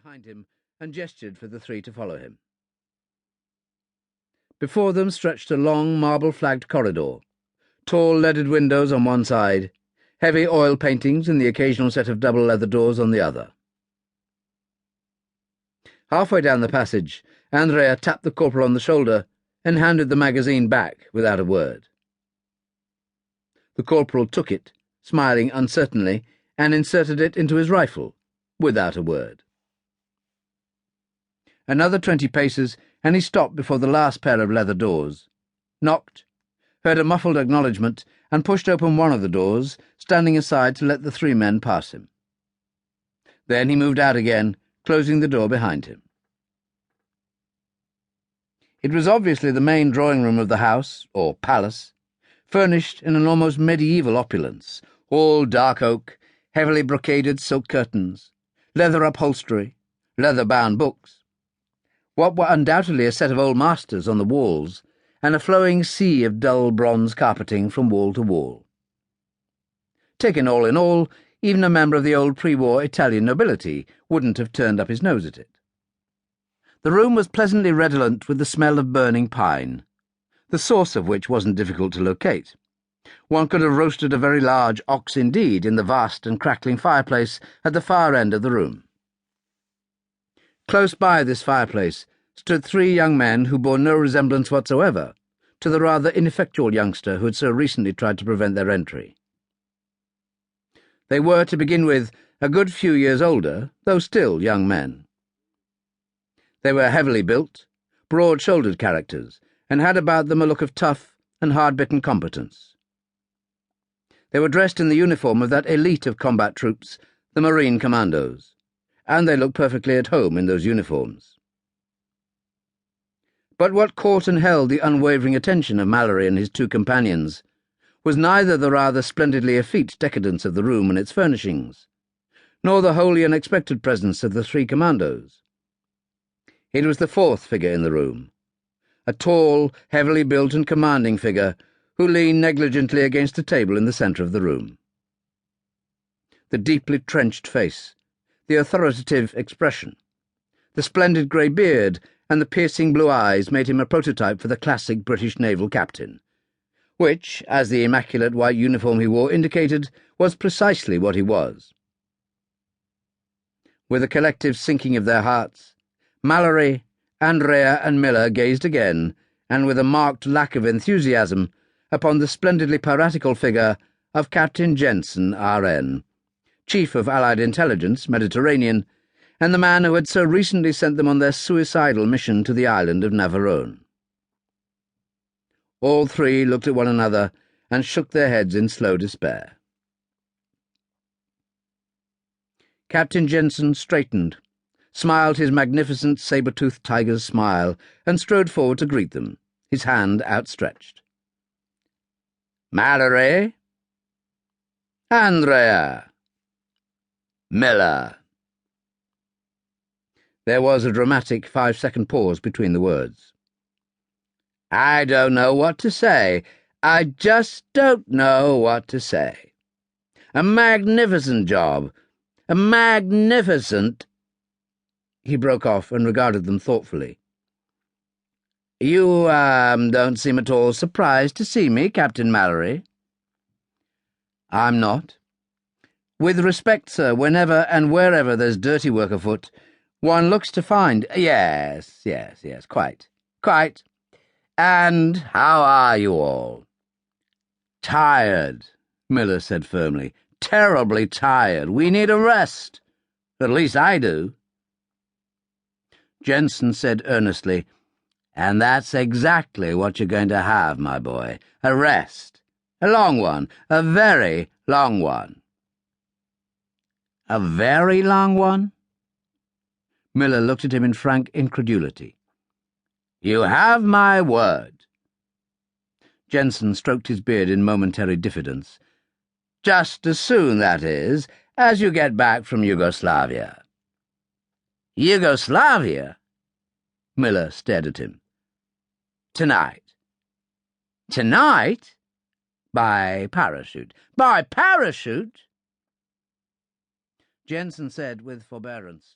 behind him and gestured for the three to follow him. Before them stretched a long marble-flagged corridor, tall leaded windows on one side, heavy oil paintings and the occasional set of double leather doors on the other. Halfway down the passage, Andrea tapped the corporal on the shoulder and handed the magazine back without a word. The corporal took it, smiling uncertainly, and inserted it into his rifle, without a word. Another 20 paces, and he stopped before the last pair of leather doors, knocked, heard a muffled acknowledgment, and pushed open one of the doors, standing aside to let the three men pass him. Then he moved out again, closing the door behind him. It was obviously the main drawing-room of the house, or palace, furnished in an almost medieval opulence, all dark oak, heavily brocaded silk curtains, leather upholstery, leather-bound books, what were undoubtedly a set of old masters on the walls, and a flowing sea of dull bronze carpeting from wall to wall. Taken all in all, even a member of the old pre-war Italian nobility wouldn't have turned up his nose at it. The room was pleasantly redolent with the smell of burning pine, the source of which wasn't difficult to locate. One could have roasted a very large ox indeed in the vast and crackling fireplace at the far end of the room. Close by this fireplace stood three young men who bore no resemblance whatsoever to the rather ineffectual youngster who had so recently tried to prevent their entry. They were, to begin with, a good few years older, though still young men. They were heavily built, broad-shouldered characters, and had about them a look of tough and hard-bitten competence. They were dressed in the uniform of that elite of combat troops, the Marine Commandos, and they looked perfectly at home in those uniforms. But what caught and held the unwavering attention of Mallory and his two companions was neither the rather splendidly effete decadence of the room and its furnishings, nor the wholly unexpected presence of the three commandos. It was the fourth figure in the room, a tall, heavily built and commanding figure who leaned negligently against a table in the centre of the room. The deeply trenched face, the authoritative expression, the splendid grey beard, and the piercing blue eyes made him a prototype for the classic British naval captain, which, as the immaculate white uniform he wore indicated, was precisely what he was. With a collective sinking of their hearts, Mallory, Andrea, and Miller gazed again, and with a marked lack of enthusiasm, upon the splendidly piratical figure of Captain Jensen, R.N., Chief of Allied Intelligence, Mediterranean, and the man who had so recently sent them on their suicidal mission to the island of Navarone. All three looked at one another and shook their heads in slow despair. Captain Jensen straightened, smiled his magnificent saber-toothed tiger's smile, and strode forward to greet them, his hand outstretched. "Mallory, Andrea, Miller." There was a dramatic 5-second pause between the words. "I don't know what to say. I just don't know what to say. A magnificent job. A magnificent—" He broke off and regarded them thoughtfully. "You, don't seem at all surprised to see me, Captain Mallory." "I'm not. With respect, sir, whenever and wherever there's dirty work afoot, one looks to find—" Yes, quite. And how are you all?" "Tired," Miller said firmly. "Terribly tired. We need a rest. At least I do." Jensen said earnestly, "And that's exactly what you're going to have, my boy. A rest. A long one. A very long one." "A very long one?" Miller looked at him in frank incredulity. "You have my word." Jensen stroked his beard in momentary diffidence. "Just as soon, that is, as you get back from Yugoslavia." "Yugoslavia?" Miller stared at him. "Tonight." "Tonight? By parachute." "By parachute?" Jensen said with forbearance,